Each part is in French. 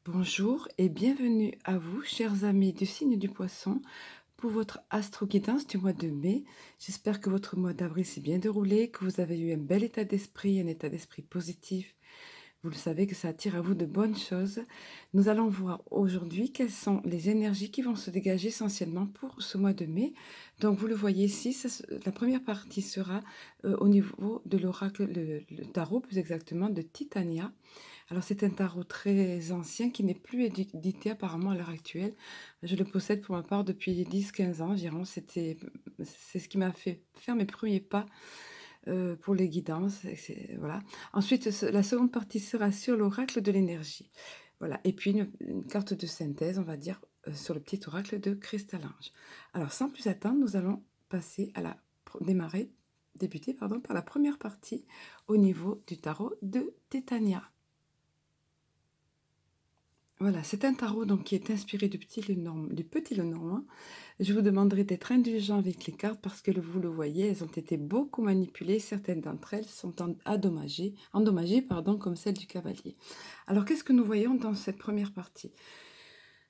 Bonjour et bienvenue à vous, chers amis du signe du poisson, pour votre astro-guidance du mois de mai. J'espère que votre mois d'avril s'est bien déroulé, que vous avez eu un bel état d'esprit, un état d'esprit positif. Vous le savez que ça attire à vous de bonnes choses. Nous allons voir aujourd'hui quelles sont les énergies qui vont se dégager essentiellement pour ce mois de mai. Donc vous le voyez ici, la première partie sera au niveau de l'oracle, le tarot plus exactement de Titania. Alors c'est un tarot très ancien qui n'est plus édité apparemment à l'heure actuelle. Je le possède pour ma part depuis 10-15 ans environ. C'est ce qui m'a fait faire mes premiers pas pour les guidances. Voilà. Ensuite, la seconde partie sera sur l'oracle de l'énergie. Voilà. Et puis une carte de synthèse, on va dire, sur le petit oracle de Cristal-Ange. Alors sans plus attendre, nous allons passer à débuter par la première partie au niveau du tarot de Titania. Voilà, c'est un tarot donc qui est inspiré du Petit Lenormand. Je vous demanderai d'être indulgent avec les cartes parce que vous le voyez, elles ont été beaucoup manipulées. Certaines d'entre elles sont endommagées comme celle du cavalier. Alors, qu'est-ce que nous voyons dans cette première partie?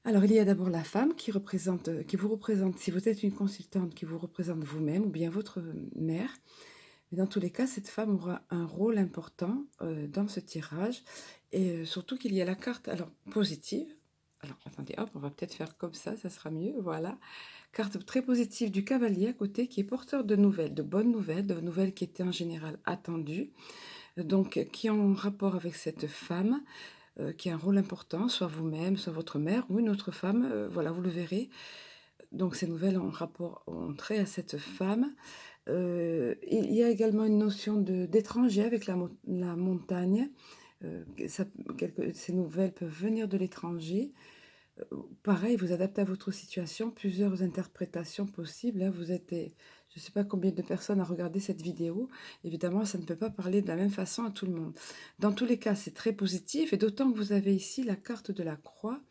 Alors, il y a d'abord la femme qui vous représente, si vous êtes une consultante, qui vous représente vous-même ou bien votre mère. Mais dans tous les cas, cette femme aura un rôle important dans ce tirage. Et surtout qu'il y a la carte alors positive. Alors, attendez, hop, on va peut-être faire comme ça sera mieux, voilà. Carte très positive du cavalier à côté qui est porteur de nouvelles, de nouvelles qui étaient en général attendues, donc qui ont un rapport avec cette femme, qui a un rôle important, soit vous-même, soit votre mère ou une autre femme, voilà, vous le verrez. Donc ces nouvelles ont trait à cette femme. Il y a également une notion d'étranger avec la montagne. Ces nouvelles peuvent venir de l'étranger. Pareil, vous adaptez à votre situation, plusieurs interprétations possibles, hein. Je ne sais pas combien de personnes a regardé cette vidéo. Évidemment, ça ne peut pas parler de la même façon à tout le monde. Dans tous les cas, c'est très positif et d'autant que vous avez ici la carte de la croix.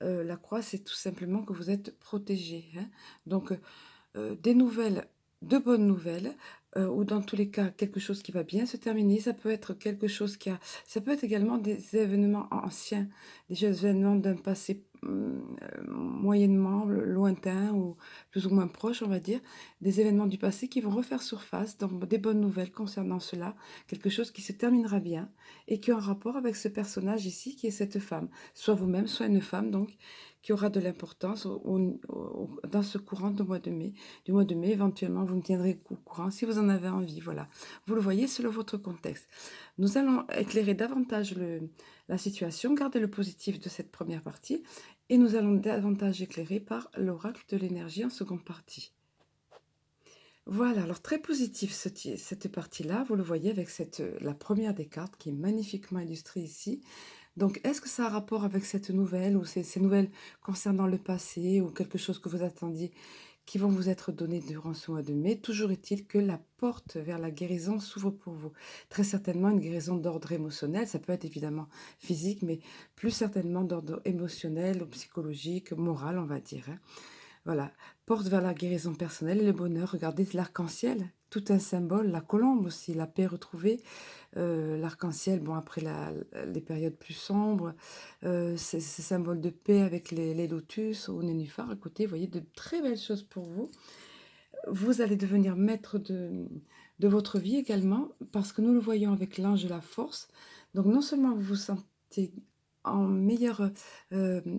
La croix, c'est tout simplement que vous êtes protégé, hein. Donc, des nouvelles, de bonnes nouvelles, ou dans tous les cas, quelque chose qui va bien se terminer. Ça peut être ça peut être également des événements anciens, des événements d'un passé moyennement lointain ou plus ou moins proche, on va dire, des événements du passé qui vont refaire surface, donc des bonnes nouvelles concernant cela, quelque chose qui se terminera bien et qui a un rapport avec ce personnage ici qui est cette femme, soit vous-même, soit une femme, donc qui aura de l'importance dans ce courant du mois de mai. Éventuellement, vous me tiendrez au courant si vous en avez envie. Voilà. Vous le voyez selon votre contexte. Nous allons éclairer davantage la situation, garder le positif de cette première partie et nous allons davantage éclairer par l'oracle de l'énergie en seconde partie. Voilà, alors très positif cette partie-là, vous le voyez avec la première des cartes qui est magnifiquement illustrée ici. Donc, est-ce que ça a un rapport avec cette nouvelle ou ces nouvelles concernant le passé ou quelque chose que vous attendiez qui vont vous être données durant ce mois de mai? Toujours est-il que la porte vers la guérison s'ouvre pour vous. Très certainement une guérison d'ordre émotionnel, ça peut être évidemment physique, mais plus certainement d'ordre émotionnel ou psychologique, moral, on va dire, hein. Voilà, porte vers la guérison personnelle et le bonheur. Regardez l'arc-en-ciel, tout un symbole, la colombe aussi, la paix retrouvée, l'arc-en-ciel, bon après les périodes plus sombres, ce symbole de paix avec les lotus ou nénuphars à côté, vous voyez, de très belles choses pour vous. Vous allez devenir maître de votre vie également, parce que nous le voyons avec l'ange de la force. Donc non seulement vous vous sentez en meilleur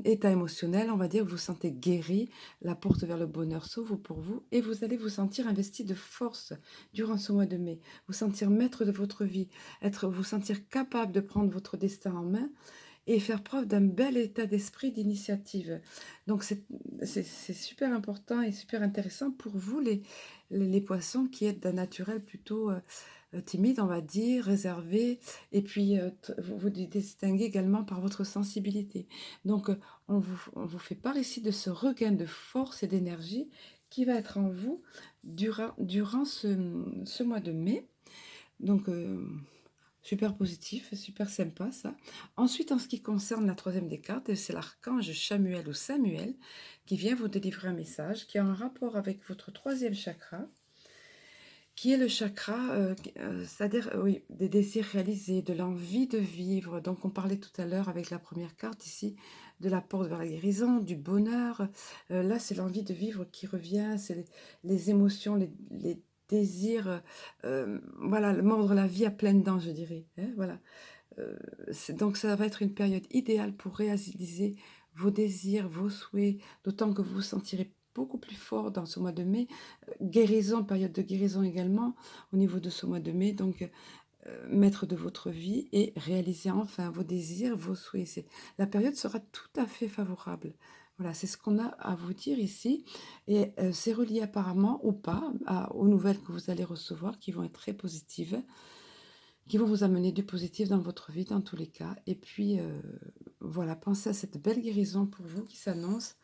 état émotionnel, on va dire, vous vous sentez guéri, la porte vers le bonheur s'ouvre pour vous et vous allez vous sentir investi de force durant ce mois de mai, vous sentir maître de votre vie, vous sentir capable de prendre votre destin en main et faire preuve d'un bel état d'esprit d'initiative. Donc c'est super important et super intéressant pour vous les poissons qui êtes d'un naturel plutôt timide, on va dire, réservé, et puis vous vous distinguez également par votre sensibilité. Donc on vous fait part ici de ce regain de force et d'énergie qui va être en vous durant ce mois de mai. Donc super positif, super sympa ça. Ensuite, en ce qui concerne la troisième des cartes, c'est l'archange Chamuel ou Samuel qui vient vous délivrer un message qui a un rapport avec votre troisième chakra, qui est le chakra, c'est-à-dire, oui, des désirs réalisés, de l'envie de vivre. Donc on parlait tout à l'heure avec la première carte ici, de la porte vers la guérison, du bonheur. Là, c'est l'envie de vivre qui revient, c'est les émotions, les désirs, voilà, le mordre la vie à pleines dents, je dirais, hein, voilà. Donc ça va être une période idéale pour réaliser vos désirs, vos souhaits, d'autant que vous vous sentirez beaucoup plus fort dans ce mois de mai. Guérison, période de guérison également au niveau de ce mois de mai, donc maître de votre vie et réaliser enfin vos désirs, vos souhaits. La période sera tout à fait favorable. Voilà, c'est ce qu'on a à vous dire ici et c'est relié apparemment ou pas aux nouvelles que vous allez recevoir qui vont être très positives, qui vont vous amener du positif dans votre vie dans tous les cas. Et puis, voilà, pensez à cette belle guérison pour vous qui s'annonce,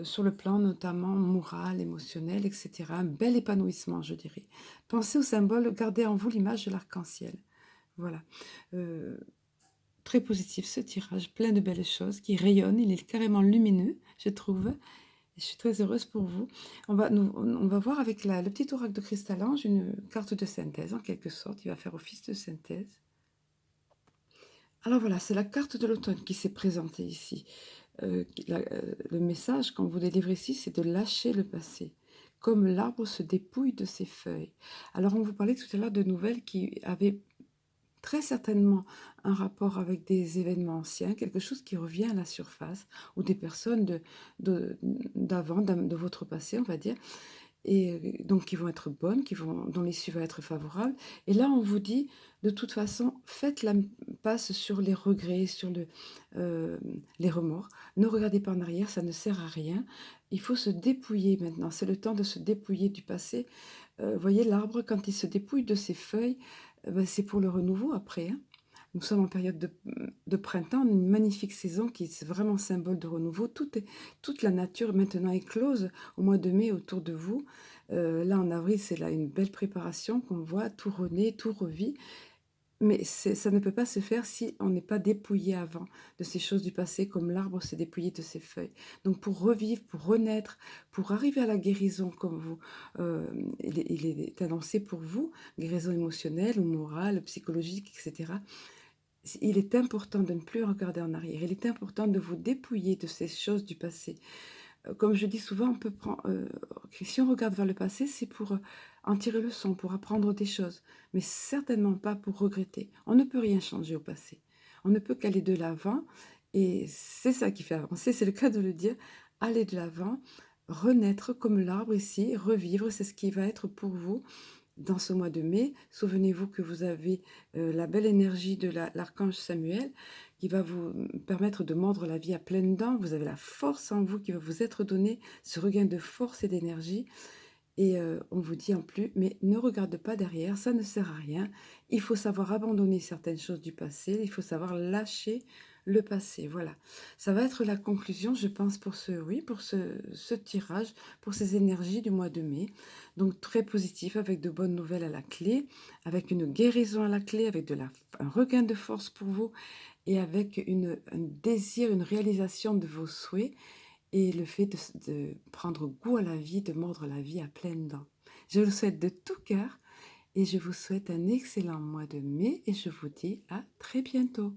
sur le plan notamment moral, émotionnel et cetera. Un bel épanouissement, je dirais. Pensez au symbole, gardez en vous l'image de l'arc-en-ciel. Voilà, heu, très positif ce tirage, plein de belles choses qui rayonnent. Il est carrément lumineux, je trouve. Je suis très heureuse pour vous. On va voir avec le petit oracle de Cristal-Ange une carte de synthèse en quelque sorte. Il va faire office de synthèse. Alors voilà, c'est la carte de l'automne qui s'est présentée ici. Le message qu'on vous délivre ici, c'est de lâcher le passé, comme l'arbre se dépouille de ses feuilles. Alors on vous parlait tout à l'heure de nouvelles qui avaient très certainement un rapport avec des événements anciens, quelque chose qui revient à la surface, ou des personnes d'avant, de votre passé, on va dire. Et donc qui vont être bonnes, dont l'issue va être favorable. Et là, on vous dit: «De toute façon, faites la passe sur les regrets, sur les remords. Ne regardez pas en arrière, ça ne sert à rien. Il faut se dépouiller maintenant. C'est le temps de se dépouiller du passé». Voyez l'arbre quand il se dépouille de ses feuilles, bah, c'est pour le renouveau après, hein. Nous sommes en période de printemps, une magnifique saison qui est vraiment symbole de renouveau. Toute la nature maintenant éclose au mois de mai autour de vous. Là, en avril, c'est là une belle préparation qu'on voit, tout renaît, tout revit. Mais ça ne peut pas se faire si on n'est pas dépouillé avant de ces choses du passé, comme l'arbre s'est dépouillé de ses feuilles. Donc pour revivre, pour renaître, pour arriver à la guérison comme vous, il est annoncé pour vous, guérison émotionnelle ou morale, psychologique, etc. Il est important de ne plus regarder en arrière. Il est important de vous dépouiller de ces choses du passé. Comme je dis souvent, on peut prendre, si on regarde vers le passé, c'est pour, en tirer leçon, pour apprendre des choses, mais certainement pas pour regretter. On ne peut rien changer au passé. On ne peut qu'aller de l'avant et c'est ça qui fait avancer, c'est le cas de le dire. Aller de l'avant, renaître comme l'arbre ici, revivre, c'est ce qui va être pour vous dans ce mois de mai. Souvenez-vous que vous avez, la belle énergie de l'archange Samuel qui va vous, permettre de mordre la vie à pleines dents. Vous avez la force en vous qui va vous être donnée, ce regain de force et d'énergie et on vous dit en plus: «Mais ne regarde pas derrière, ça ne sert à rien. Il faut savoir abandonner certaines choses du passé, il faut savoir lâcher le passé». Voilà. Ça va être la conclusion, je pense, pour ce tirage, pour ces énergies du mois de mai. Donc très positif, avec de bonnes nouvelles à la clé, avec une guérison à la clé, avec un regain de force pour vous et avec un désir, une réalisation de vos souhaits et le fait de prendre goût à la vie, de mordre la vie à pleines dents. Je vous le souhaite de tout cœur et je vous souhaite un excellent mois de mai et je vous dis à très bientôt.